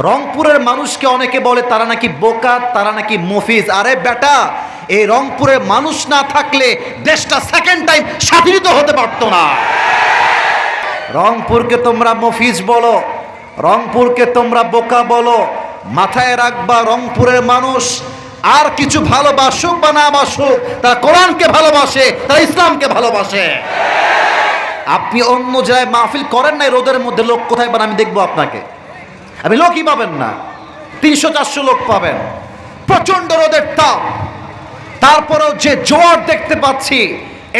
রংপুরের মানুষকে অনেকে বলে তারা নাকি বোকা, তারা নাকি মফিজ। আরে বেটা, এই রংপুরের মানুষ না থাকলে দেশটা সেকেন্ড টাইম স্বাধীনিত হতে পারতো না। রংপুরকে তোমরা মফিজ বলো, রংপুরকে তোমরা বোকা বলো, মাথায় রাখবা রংপুরের মানুষ আর কিছু ভালোবাসুক বা না বাসুক, তারা কোরআনকে ভালোবাসে, তারা ইসলামকে ভালোবাসে। আপনি অন্য জায়গায় মাহফিল করেন না, রোদের মধ্যে লোক কোথায় পান আমি দেখবো আপনাকে? আপনি লোকই পাবেন না, 300-400 লোক পাবেন, প্রচন্ড রোদের তাপ। তারপরেও যে জোয়ার দেখতে পাচ্ছি,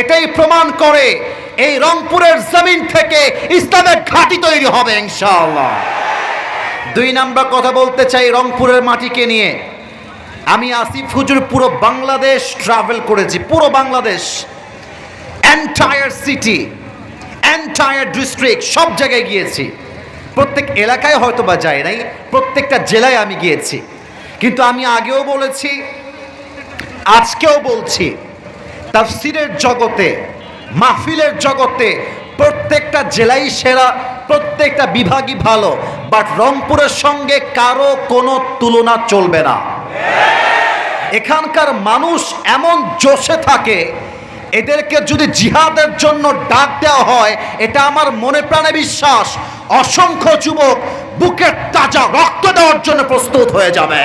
এটাই প্রমাণ করে এই রংপুরের জমিন থেকে ইসলামের ঘাঁটি তৈরি হবে ইনশাআল্লাহ। 2 নাম্বার কথা বলতে চাই রংপুরের মাটিকে নিয়ে। আমি আসিফ হুজুর পুরো বাংলাদেশ ট্রাভেল করেছি, পুরো Bangladesh, entire city, entire district, সব জায়গায় গিয়েছি। প্রত্যেক এলাকায় হয়তো বা যাই নাই, প্রত্যেকটা জেলায় আমি গিয়েছি। কিন্তু আমি আগেও বলেছি, আজকেও বলছি, তাফসীরের জগতে, মাহফিলের জগতে প্রত্যেকটা জেলাই সেরা, প্রত্যেকটা বিভাগই ভালো, বাট রংপুরের সঙ্গে কারো কোনো তুলনা চলবে না। এখানকার মানুষ এমন জোশে থাকে, এদেরকে যদি জিহাদের জন্য ডাক দেওয়া হয়, এটা আমার মনে প্রাণে বিশ্বাস, অসংখ্য যুবক বুকের তাজা রক্ত দেওয়ার জন্য প্রস্তুত হয়ে যাবে।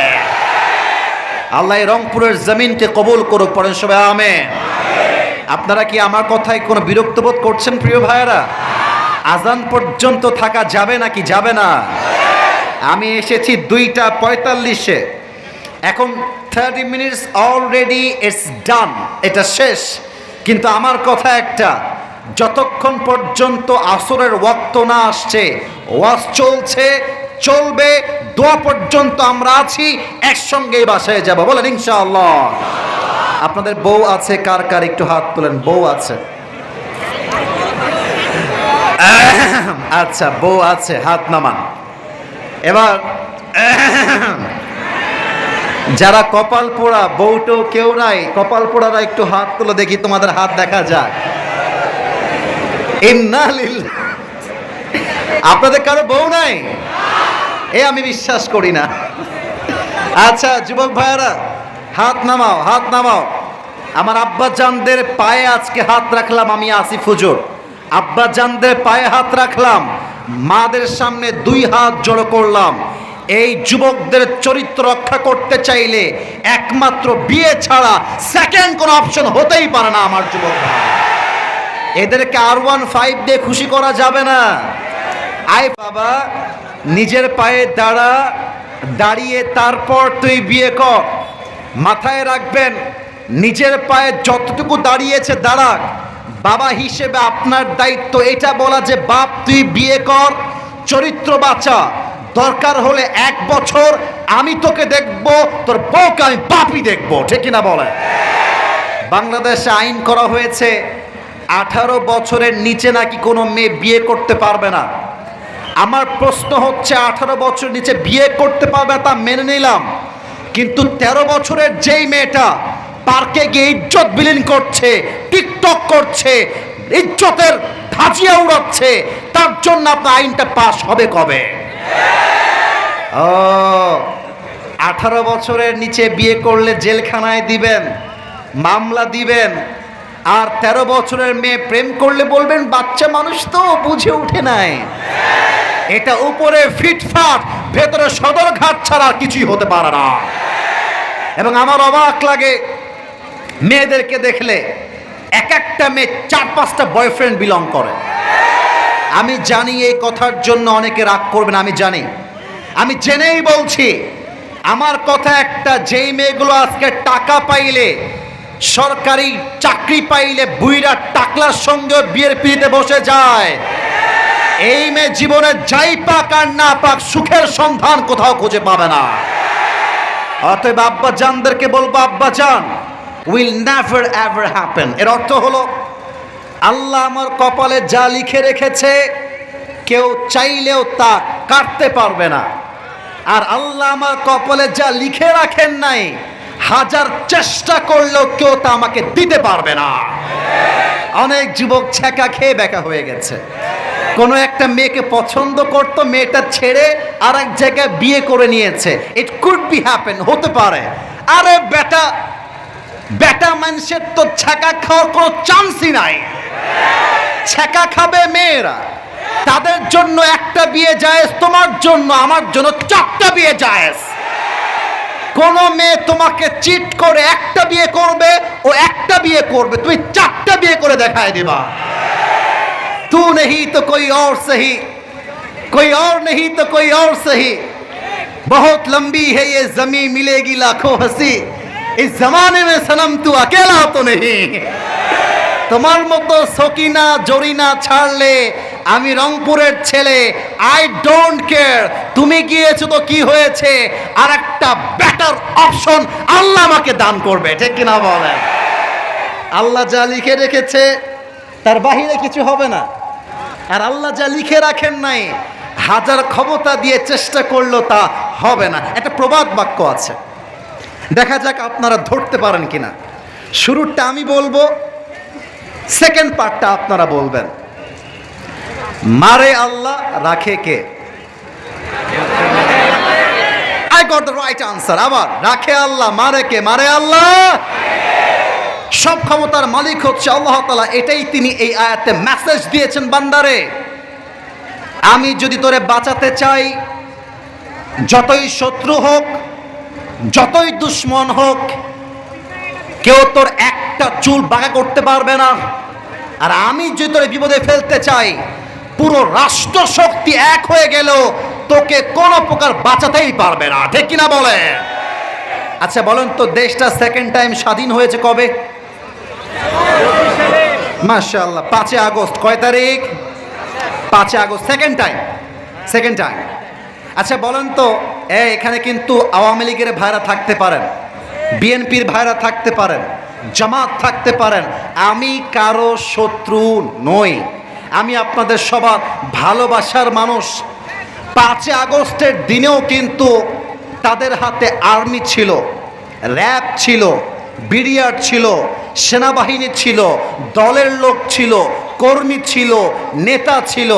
আল্লাহ রংপুরের জমিনকে কবুল করুক, পড়েন সবাই আমিন। আপনারা কি আমার কথায় কোনো বিরক্ত বোধ করছেন প্রিয় ভাইয়েরা? আজান পর্যন্ত থাকা যাবে নাকি যাবে না? আমি এসেছি 2:45-এ, এখন 30 মিনিটস অলরেডি ইটস ডান, এটা শেষ। কিন্তু আমার কথা একটা, যতক্ষণ পর্যন্ত আসরের ওয়াক্ত না আসছে, ওয়াজ চলছে, চলবে, দোয়া পর্যন্ত আমরা আছি, একসঙ্গেই বাসায় যাব, বলেন ইনশাআল্লাহ। আপনাদের বউ আছে কার কার একটু হাত তোলেন, বউ আছে? আচ্ছা, বউ আছে, হাত নামান। এবার যারা কপাল পোড়া, বউটো কেউ নাই, কপাল পোড়ারা একটু হাত তোলো দেখি, তোমাদের হাত দেখা যাক। আপনাদের কারো বউ নাই? আমি বিশ্বাস করি না। আচ্ছা যুবক ভাইয়েরা, হাত নামাও, হাত নামাও। আমার আব্বা জানদের পায়ে আজকে হাত রাখলাম, আমি আসিফ হুজুর আব্বা জানদের পায়ে হাত রাখলাম, মাদের সামনে 2 হাত জড়ো করলাম। এই যুবকদের চরিত্র রক্ষা করতে চাইলে একমাত্র বিয়ে ছাড়া সেকেন্ড কোনো অপশন হতেই পারে না আমার যুবক ভাই। এদেরকে R15 দিয়ে খুশি করা যাবে না। আয় বাবা, নিজের পায়ে দাঁড়া, দাঁড়িয়ে তারপর তুই বিয়ে কর। মাথায় রাখবেন, নিজের পায়ে যতটুকু দাঁড়িয়েছে দাঁড়াক। বাবা হিসেবে আপনার দায়িত্ব এটা বলা যে বাপ তুই বিয়ে কর, চরিত্র বাঁচা, দরকার হলে 1 বছর আমি তোকে দেখবো, তোর বউকে আমি বাপই দেখবো, ঠিক কিনা বলে? বাংলাদেশে আইন করা হয়েছে 18 বছরের নিচে নাকি কোনো মেয়ে বিয়ে করতে পারবে না। আমার প্রশ্ন হচ্ছে, 18 বছর নিচে বিয়ে করতে পারবে তা মেনে নিলাম, কিন্তু 13 বছরের যেই মেয়েটা পার্কে গিয়ে ইজ্জত বিলীন করছে, টিকটক করছে, ইজ্জতের ধাজিয়া উড়াচ্ছে, তার জন্য আপনার আইনটা পাস হবে কবে? 18 বছরের নিচে বিয়ে করলে জেলখানায় দিবেন, মামলা দিবেন। আর 13 বছরের মেয়ে প্রেম করলে বলবেন বাচ্চা মানুষ তো, বুঝে উঠে নাই। এটা উপরে ফিটফাট, ভেতরে সদরঘাট ছাড়া কিছুই হতে পারে না। এবং আমার অবাক লাগে মেয়েদেরকে দেখলে, এক একটা মেয়ে 4-5টা বয়ফ্রেন্ড বিলং করে। আমি জানি এই কথার জন্য অনেকে রাগ করবেন, আমি জানি, আমি জেনেই বলছি। আমার কথা একটা, যেই মেয়েগুলো আজকে টাকা পাইলে, সরকারি চাকরি পাইলে বুইরা টাকলার সঙ্গে বিয়ের পিড়িতে বসে যায়, এই মেয়ে জীবনে যাই পাক আর না পাক সুখের সন্ধান কোথাও খুঁজে পাবে না। অতএব আব্বা জানদেরকে বলবো, আব্বা জান, will never ever happen। এর অর্থ হলো, আল্লাহ আমার কপালে যা লিখে রেখেছে কেউ চাইলেও তা কাটতে পারবে না, আর আল্লাহ আমার কপালে যা লিখে রাখেন নাই, 1000 চেষ্টা করলেও কেউ তা আমাকে দিতে পারবে না। অনেক যুবক ছ্যাঁকা খেয়ে বেকা হয়ে গেছে। কোনো একটা মেয়েকে পছন্দ করতো, মেয়েটা ছেড়ে আর এক জায়গায় বিয়ে করে নিয়েছে। ইট কুড বি হ্যাপেন, হতে পারে। আরে বেটা, বেটা মানুষের তো ছ্যাঁকা খাওয়ার কোনো চান্সই নাই। ছ্যাঁকা খাবে মেয়েরা, তাদের জন্য একটা বিয়ে জায়েজ, তোমার জন্য আমার জন্য 4টা বিয়ে জায়েজ। কোন মেয়ে তোমাকে চিট করে একটা বিয়ে করবে, ও একটা বিয়ে করবে, তুমি 4টা বিয়ে করে দেখায় দিবা। तू नहीं तो कोई और सही, कोई और नहीं तो कोई और सही, बहुत लंबी है ये जमीन, मिलेगी लाखों हंसी, इस जमाने में सनम तू अकेला तो नहीं। তোমার মতো সকিনা জরিনা ছাড়লে আমি রংপুরের ছেলে, আই ডোন্ট কেয়ার। তুমি গিয়েছো তো কি হয়েছে, আর একটা বেটার অপশন আল্লাহ আমাকে দান করবে, ঠিক কিনা বলেন? আল্লাহ যা লিখে রেখেছে তার বাহিরে কিছু হবে না, আর আল্লাহ যা লিখে রাখেন নাই হাজার ক্ষমতা দিয়ে চেষ্টা করলেও তা হবে না। একটা প্রবাদ বাক্য আছে, দেখা যাক আপনারা ধরতে পারেন কিনা। শুরুটা আমি বলবো, সেকেন্ড পার্টটা আপনারা বলবেন। মারে আল্লাহ, রাখে কে? I got the right answer. আবার রাখে আল্লাহ, মারে কে? মারে আল্লাহ। সব ক্ষমতার মালিক হচ্ছে আল্লাহ তাআলা। এটাই তিনি এই আয়াতে মেসেজ দিয়েছেন, বান্দারে আমি যদি তোরে বাঁচাতে চাই, যতই শত্রু হোক, যতই দুশ্মন হোক, কেউ তোর একটা চুল বাঁকা করতে পারবে না। আর আমি যদি তোরে বিপদে ফেলতে চাই, পুরো রাষ্ট্র শক্তি এক হয়ে গেল তোকে কোনো প্রকার বাঁচাতেই পারবে না, ঠিক কিনা বলে? আচ্ছা বলেন তো, দেশটা সেকেন্ড টাইম স্বাধীন হয়েছে কবে? মাশাআল্লাহ, 5 আগস্ট। কয় তারিখ? 5 August, second time, second time. আচ্ছা বলেন তো, এখানে কিন্তু আওয়ামী লীগের ভাইরা থাকতে পারেন, বিএনপির ভাইরা থাকতে পারেন, জামাত থাকতে পারেন, আমি কারো শত্রু নই, আমি আপনাদের সবার ভালোবাসার মানুষ। 5 আগস্টের দিনেও কিন্তু তাদের হাতে আর্মি ছিল, র্যাব ছিল, বিডিআর ছিল, সেনাবাহিনী ছিল, দলের লোক ছিল, কর্মী ছিল, নেতা ছিল।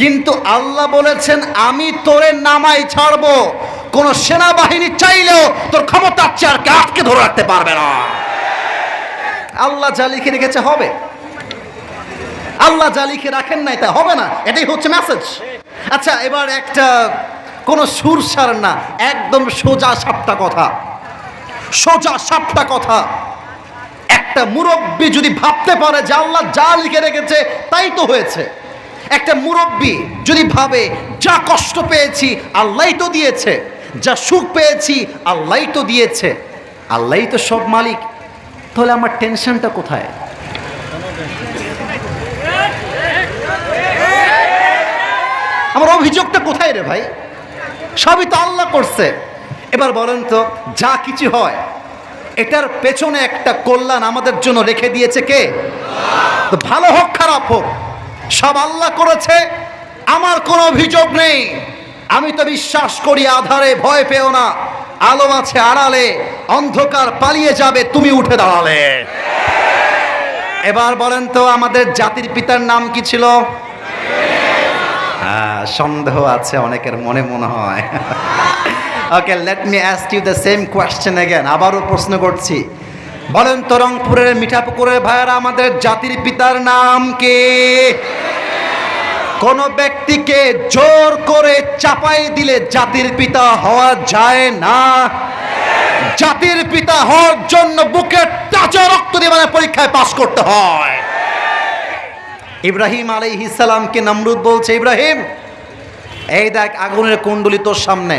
কিন্তু আল্লাহ বলেছেন আমি তোরে নামাই ছাড়বো, কোন সেনাবাহিনী চাইলেও তোর ক্ষমতার চেয়ারকে আটকে ধরে রাখতে পারবে না। আল্লাহ যা লিখে রেখেছে হবে, আল্লাহ যা লিখে রাখেন নাই তা হবে না, এটাই হচ্ছে মেসেজ। আচ্ছা এবার একটা কোন সুরসার না, একদম সোজা সাপটা কথা, সোজা সাপটা কথা। একটা মুরব্বী যদি ভাবতে পারে যে আল্লাহ যা লিখে রেখেছে তাই তো হয়েছে, একটা মুরব্বী যদি ভাবে যা কষ্ট পেয়েছি আল্লাহই তো দিয়েছে, যা সুখ পেয়েছি আল্লাহই তো দিয়েছে, আল্লাহই তো সব মালিক, তাহলে আমার টেনশনটা কোথায়? আমার অভিযোগটা কোথায় রে ভাই? সবই তো আল্লাহ করছে। এবার বলেন তো, যা কিছু হয় এটার পেছনে একটা কল্যাণ আমাদের জন্য রেখে দিয়েছে কে? তো ভালো হোক খারাপ হোক সব আল্লাহ করেছে, আমার কোনো অভিযোগ নেই। আমি তো বিশ্বাস করি আধারে ভয় পেও না, আলো আছে আড়ালে, অন্ধকার পালিয়ে যাবে তুমি উঠে দাঁড়ালে। এবার বলেন তো, আমাদের জাতির পিতার নাম কি ছিল? সন্দেহ আছে অনেকের মনে, মনে হয়। Okay, let me ask you the same question again. আবারও প্রশ্ন করছি, বলেন তো রংপুরের মিঠাপুকুরের ভাইয়েরা, আমাদের জাতির পিতার নাম কি? কোন ব্যক্তিকে জোর করে চাপাই দিলে জাতির পিতা হওয়া যায় না। জাতির পিতা হওয়ার জন্য বুকের তাজা রক্ত দিয়ে পরীক্ষায় পাস করতে হয়। ইব্রাহিম আলাইহিস সালামকে নমরুদ বলছে, ইব্রাহিম এই দেখ আগুনের কুণ্ডলী তোর সামনে,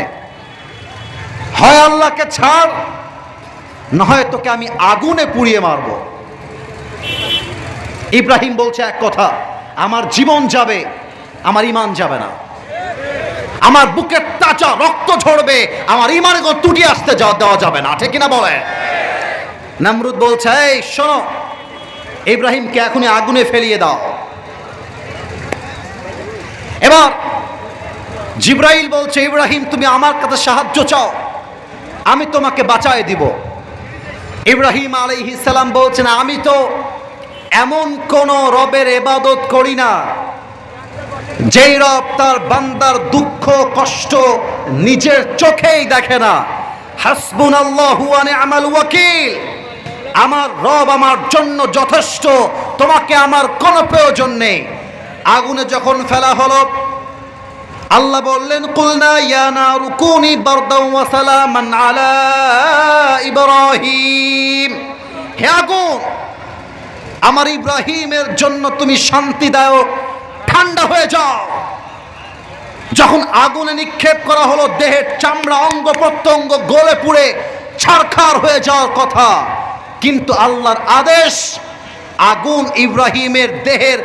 হয় আল্লাহকে ছাড়, না হয় তোকে আমি আগুনে পুড়িয়ে মারব। ইব্রাহিম বলছে এক কথা, আমার জীবন যাবে, আমার ঈমান যাবে না। আমার বুকের তাজা রক্ত ঝরবে, আমার ঈমানে কোনো ত্রুটি আসতে দেওয়া যাবে না, ঠিক কিনা বলে? নমরুদ বলছে, এই শোনো, ইব্রাহিমকে এখনই আগুনে ফেলিয়ে দাও। এবার জিবরাইল বলছে, ইব্রাহিম তুমি আমার কাছে সাহায্য চাও, আমি তোমাকে বাঁচায় দিব। ইব্রাহিম আলাইহিস সালাম বলছেন, আমি তো এমন কোন রবের ইবাদত করি না যেই রব তার বান্দার দুঃখ কষ্ট নিজের চোখেই দেখে না। হাসবুনাল্লাহু ওয়া নি'মাল ওয়াকিল, আমার রব আমার জন্য যথেষ্ট, তোমাকে আমার কোনো প্রয়োজন নেই। আগুনে যখন ফেলা হলো, আল্লাহ বললেন কুলনা ইয়া নারু কুনি বারদাও ওয়া সালামান আলা ইব্রাহিম, হে আগুন আমার ইব্রাহিমের জন্য তুমি শান্তিদায়ক ঠান্ডা হয়ে যাও। যখন আগুনে নিক্ষেপ করা হলো, দেহের চামড়া অঙ্গ প্রত্যঙ্গ গলে পুড়ে ছারখার হয়ে যাওয়ার কথা, কিন্তু আল্লাহর আদেশ আগুন ইব্রাহিমের দেহের